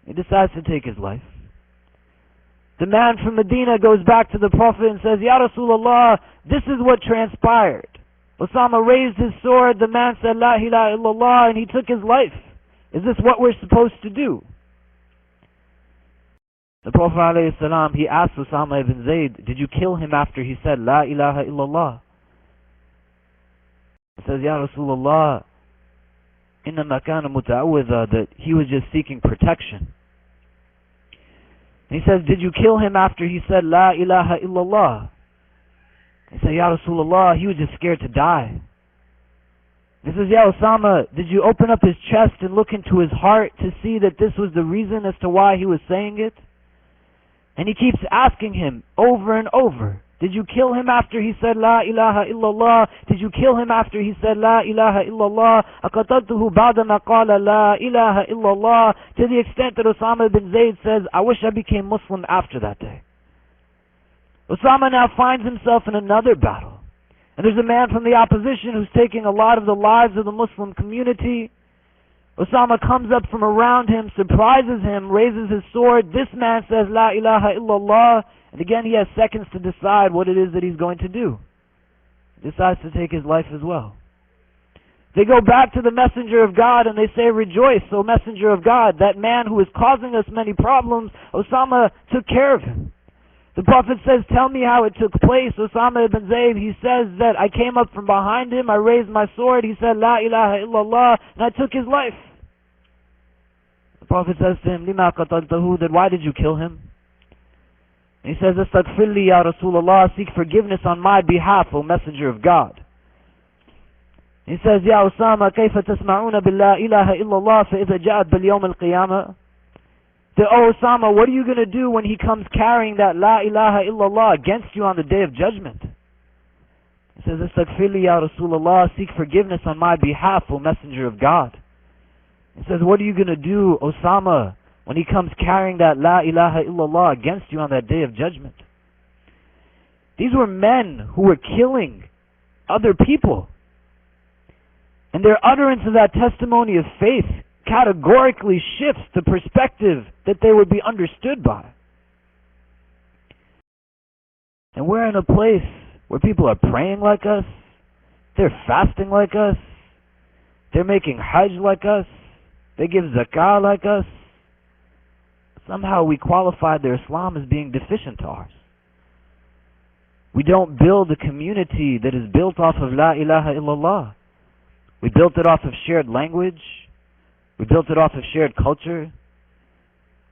He decides to take his life. The man from Medina goes back to the Prophet and says, Ya Rasulullah, this is what transpired. Osama raised his sword, the man said, La ilaha illallah, and he took his life. Is this what we're supposed to do? The Prophet ﷺ, he asked Osama ibn Zayd, did you kill him after he said, La ilaha illallah? He says, Ya Rasulullah, إِنَّمَا كَانَ مُتَعَوِّذًا, that he was just seeking protection. And he says, did you kill him after he said, La ilaha illallah? He said, Ya Rasulullah, he was just scared to die. He says, Ya Osama, did you open up his chest and look into his heart to see that this was the reason as to why he was saying it? And he keeps asking him over and over, did you kill him after he said La ilaha illallah? Did you kill him after he said La ilaha illallah? أَقَتَلْتُهُ بَعْدَمَا قَالَ لَا إِلَهَ إِلَّا اللَّهِ, to the extent that Osama bin Zayd says, I wish I became Muslim after that day. Osama now finds himself in another battle. And there's a man from the opposition who's taking a lot of the lives of the Muslim community. Osama comes up from around him, surprises him, raises his sword. This man says, La ilaha illallah. And again, he has seconds to decide what it is that he's going to do. He decides to take his life as well. They go back to the messenger of God and they say, rejoice, O messenger of God. That man who is causing us many problems, Osama took care of him. The Prophet says, tell me how it took place. Osama ibn Zayd, he says that I came up from behind him, I raised my sword, he said, La ilaha illallah, and I took his life. The Prophet says to him, Lima qataltahu, that why did you kill him? And he says, Astaghfirli ya Rasulullah, seek forgiveness on my behalf, O Messenger of God. He says, Ya Osama, kayfa tasma'una bil la ilaha illallah, fa idha ja'at bil yawm al-qiyamah. Oh Osama, what are you going to do when he comes carrying that La ilaha illallah against you on the day of judgment? He says, Astaghfirli ya Rasulullah, seek forgiveness on my behalf, O Messenger of God. He says, what are you going to do, Osama, when he comes carrying that La ilaha illallah against you on that day of judgment? These were men who were killing other people. And their utterance of that testimony of faith categorically shifts the perspective that they would be understood by. And we're in a place where people are praying like us, they're fasting like us, they're making hajj like us, they give zakah like us. Somehow we qualified their Islam as being deficient to ours. We don't build a community that is built off of La ilaha illallah. We built it off of shared language. We built it off of shared culture.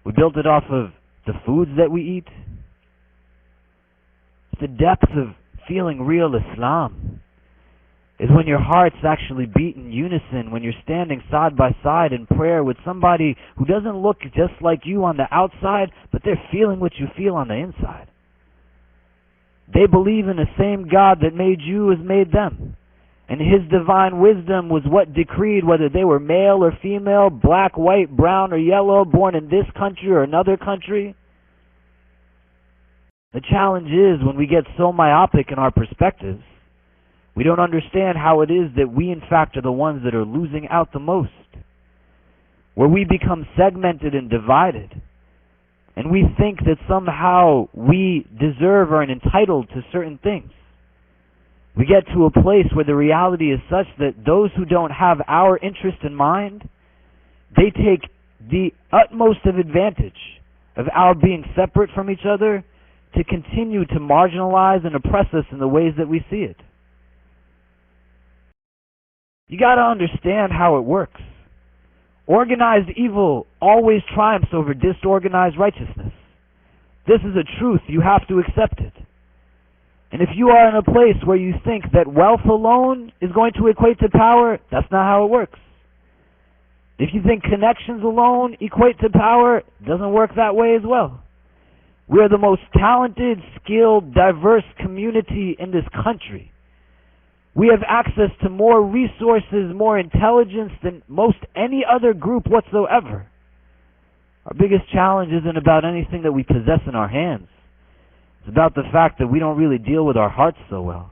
We built it off of the foods that we eat. The depth of feeling real Islam is when your hearts actually beat in unison, when you're standing side by side in prayer with somebody who doesn't look just like you on the outside, but they're feeling what you feel on the inside. They believe in the same God that made you as made them. And His divine wisdom was what decreed whether they were male or female, black, white, brown, or yellow, born in this country or another country. The challenge is when we get so myopic in our perspectives, we don't understand how it is that we in fact are the ones that are losing out the most. Where we become segmented and divided. And we think that somehow we deserve or are entitled to certain things. We get to a place where the reality is such that those who don't have our interest in mind, they take the utmost of advantage of our being separate from each other to continue to marginalize and oppress us in the ways that we see it. You got to understand how it works. Organized evil always triumphs over disorganized righteousness. This is a truth. You have to accept it. And if you are in a place where you think that wealth alone is going to equate to power, that's not how it works. If you think connections alone equate to power, it doesn't work that way as well. We are the most talented, skilled, diverse community in this country. We have access to more resources, more intelligence than most any other group whatsoever. Our biggest challenge isn't about anything that we possess in our hands. It's about the fact that we don't really deal with our hearts so well.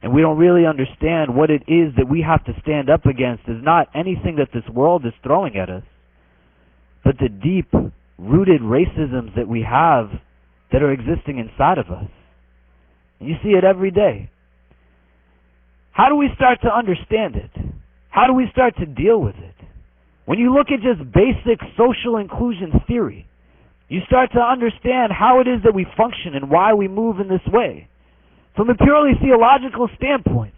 And we don't really understand what it is that we have to stand up against is not anything that this world is throwing at us. but the deep-rooted racisms that we have that are existing inside of us. And you see it every day. How do we start to understand it? How do we start to deal with it? When you look at just basic social inclusion theory, you start to understand how it is that we function and why we move in this way. From a purely theological standpoint,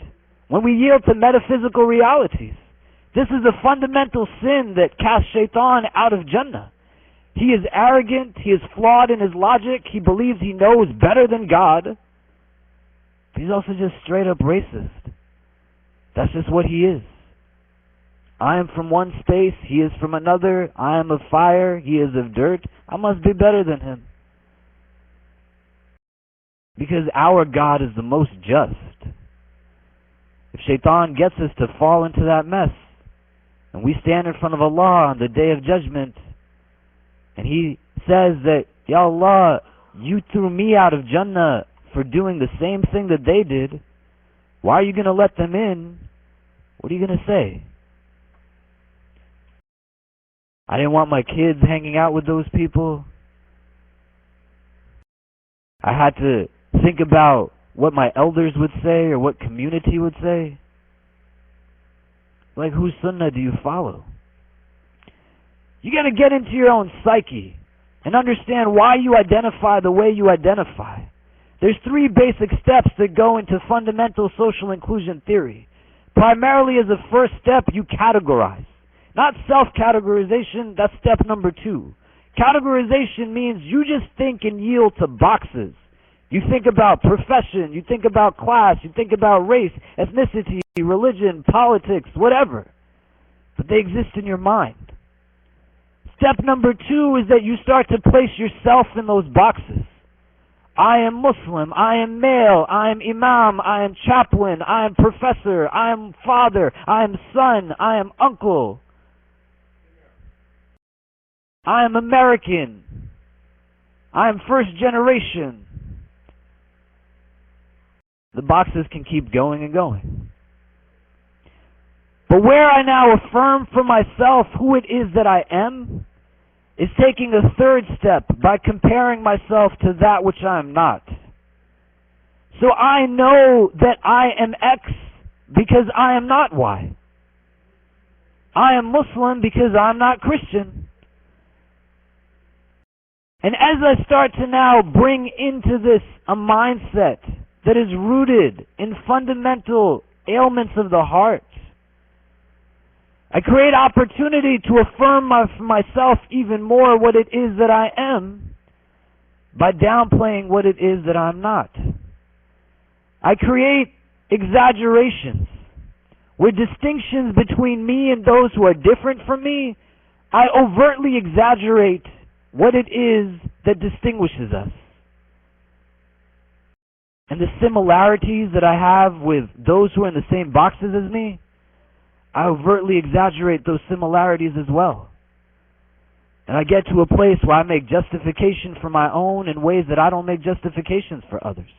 when we yield to metaphysical realities, this is a fundamental sin that casts Shaitan out of Jannah. He is arrogant, he is flawed in his logic, he believes he knows better than God, but he's also just straight up racist. That's just what he is. I am from one space, he is from another. I am of fire, he is of dirt. I must be better than him. Because our God is the most just. If Shaitan gets us to fall into that mess, and we stand in front of Allah on the day of judgment, and he says that, Ya Allah, you threw me out of Jannah for doing the same thing that they did, why are you going to let them in? What are you going to say? I didn't want my kids hanging out with those people. I had to think about what my elders would say or what community would say. Like, whose sunnah do you follow? You got to get into your own psyche and understand why you identify the way you identify. There's 3 basic steps that go into fundamental social inclusion theory. Primarily, as a first step, you categorize. Not self-categorization, that's step number 2. Categorization means you just think and yield to boxes. You think about profession, you think about class, you think about race, ethnicity, religion, politics, whatever. But they exist in your mind. Step number 2 is that you start to place yourself in those boxes. I am Muslim, I am male, I am imam, I am chaplain, I am professor, I am father, I am son, I am uncle. I am American. I am first generation. The boxes can keep going and going. But where I now affirm for myself who it is that I am is taking a third step by comparing myself to that which I am not. So I know that I am X because I am not Y. I am Muslim because I'm not Christian. And as I start to now bring into this a mindset that is rooted in fundamental ailments of the heart, I create opportunity to affirm for myself even more what it is that I am by downplaying what it is that I'm not. I create exaggerations where distinctions between me and those who are different from me, I overtly exaggerate what it is that distinguishes us. And the similarities that I have with those who are in the same boxes as me, I overtly exaggerate those similarities as well. And I get to a place where I make justification for my own in ways that I don't make justifications for others.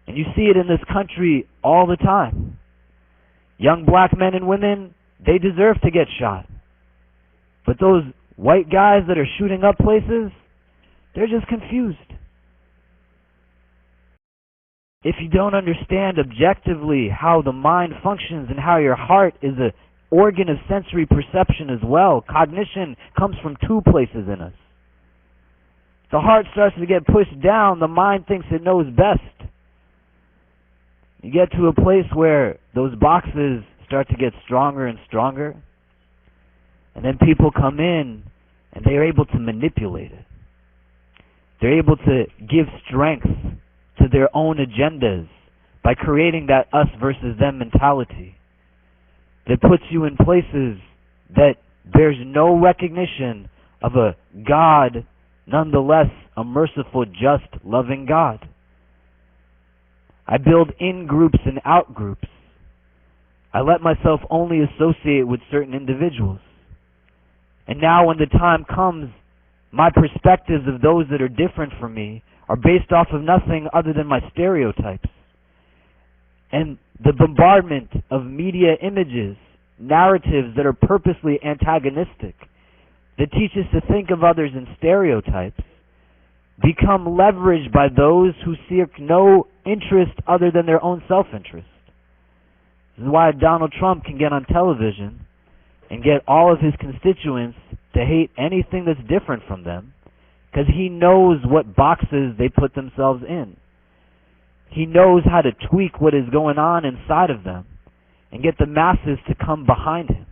And you see it in this country all the time. Young black men and women, they deserve to get shot. But those white guys that are shooting up places, they're just confused. If you don't understand objectively how the mind functions and how your heart is an organ of sensory perception as well, cognition comes from 2 places in us. The heart starts to get pushed down, the mind thinks it knows best. You get to a place where those boxes start to get stronger and stronger, and then people come in and they're able to manipulate it. They're able to give strength to their own agendas by creating that us versus them mentality that puts you in places that there's no recognition of a God, nonetheless a merciful, just, loving God. I build in-groups and out-groups. I let myself only associate with certain individuals. And now when the time comes, my perspectives of those that are different from me are based off of nothing other than my stereotypes. And the bombardment of media images, narratives that are purposely antagonistic, that teach us to think of others in stereotypes become leveraged by those who seek no interest other than their own self-interest. This is why Donald Trump can get on television and get all of his constituents to hate anything that's different from them, because he knows what boxes they put themselves in. He knows how to tweak what is going on inside of them and get the masses to come behind him,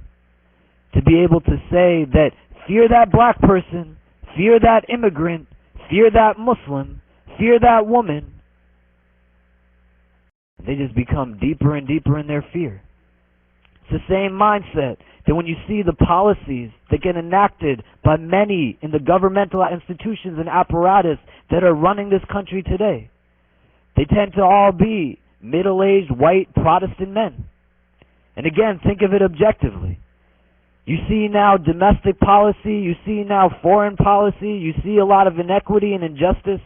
to be able to say that fear that black person, fear that immigrant, fear that Muslim, fear that woman. They just become deeper and deeper in their fear. It's the same mindset that when you see the policies that get enacted by many in the governmental institutions and apparatus that are running this country today, they tend to all be middle-aged white Protestant men. And again, think of it objectively. You see now domestic policy, you see now foreign policy, you see a lot of inequity and injustice,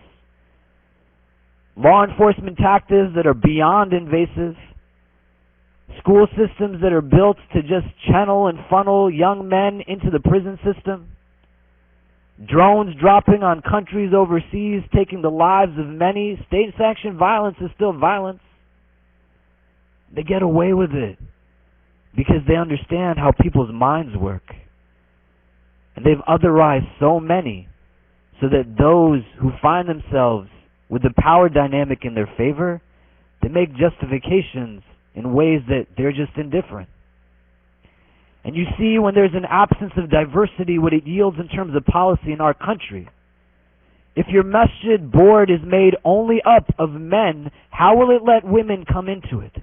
law enforcement tactics that are beyond invasive, school systems that are built to just channel and funnel young men into the prison system, drones dropping on countries overseas, taking the lives of many. State-sanctioned violence is still violence. They get away with it because they understand how people's minds work. And they've otherized so many so that those who find themselves with the power dynamic in their favor, they make justifications in ways that they're just indifferent. And you see when there's an absence of diversity what it yields in terms of policy in our country. If your masjid board is made only up of men, how will it let women come into it?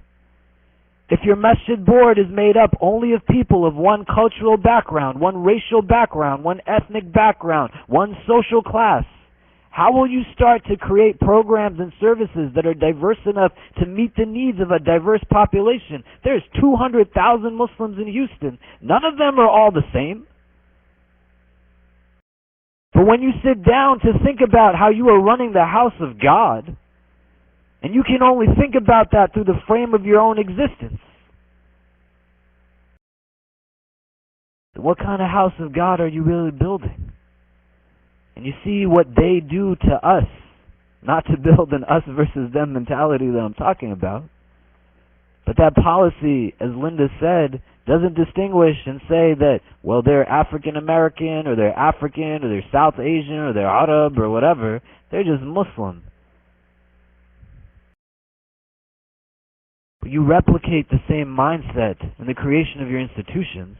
If your masjid board is made up only of people of one cultural background, one racial background, one ethnic background, one social class, how will you start to create programs and services that are diverse enough to meet the needs of a diverse population? There's 200,000 Muslims in Houston. None of them are all the same. But when you sit down to think about how you are running the house of God, and you can only think about that through the frame of your own existence, then what kind of house of God are you really building? And you see what they do to us, not to build an us versus them mentality that I'm talking about. But that policy, as Linda said, doesn't distinguish and say that, well, they're African American, or they're African, or they're South Asian, or they're Arab, or whatever. They're just Muslim. But you replicate the same mindset in the creation of your institutions,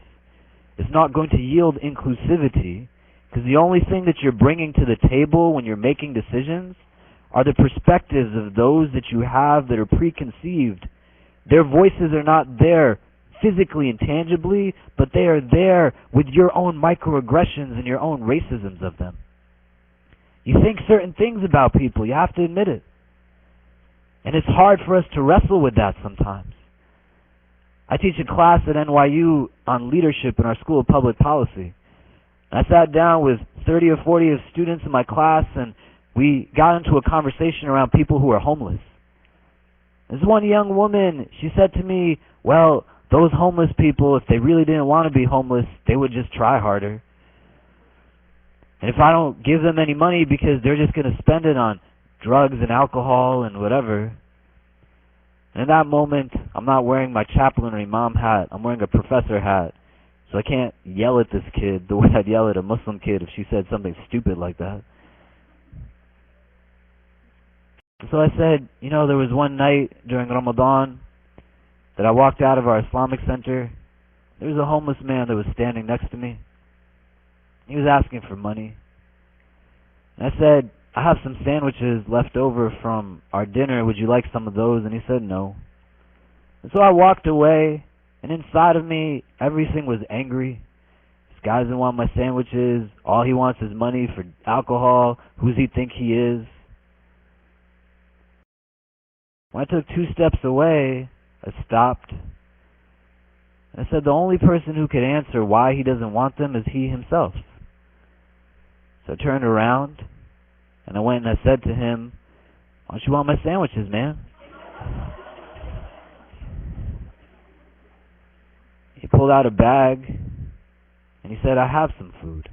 it's not going to yield inclusivity, because the only thing that you're bringing to the table when you're making decisions are the perspectives of those that you have that are preconceived. Their voices are not there physically and tangibly, but they are there with your own microaggressions and your own racisms of them. You think certain things about people, you have to admit it. And it's hard for us to wrestle with that sometimes. I teach a class at NYU on leadership in our School of Public Policy. I sat down with 30 or 40 of students in my class, and we got into a conversation around people who are homeless. This one young woman, she said to me, well, those homeless people, if they really didn't want to be homeless, they would just try harder. And if I don't give them any money because they're just going to spend it on drugs and alcohol and whatever. And in that moment, I'm not wearing my chaplain or imam hat. I'm wearing a professor hat. So I can't yell at this kid the way I'd yell at a Muslim kid if she said something stupid like that. So I said, you know, there was one night during Ramadan that I walked out of our Islamic center. There was a homeless man that was standing next to me. He was asking for money. And I said, I have some sandwiches left over from our dinner. Would you like some of those? And he said no. And so I walked away. And inside of me, everything was angry. This guy doesn't want my sandwiches. All he wants is money for alcohol. Who does he think he is? When I took 2 steps away, I stopped. And I said the only person who could answer why he doesn't want them is he himself. So I turned around, and I went and I said to him, why don't you want my sandwiches, man? He pulled out a bag, and he said, I have some food.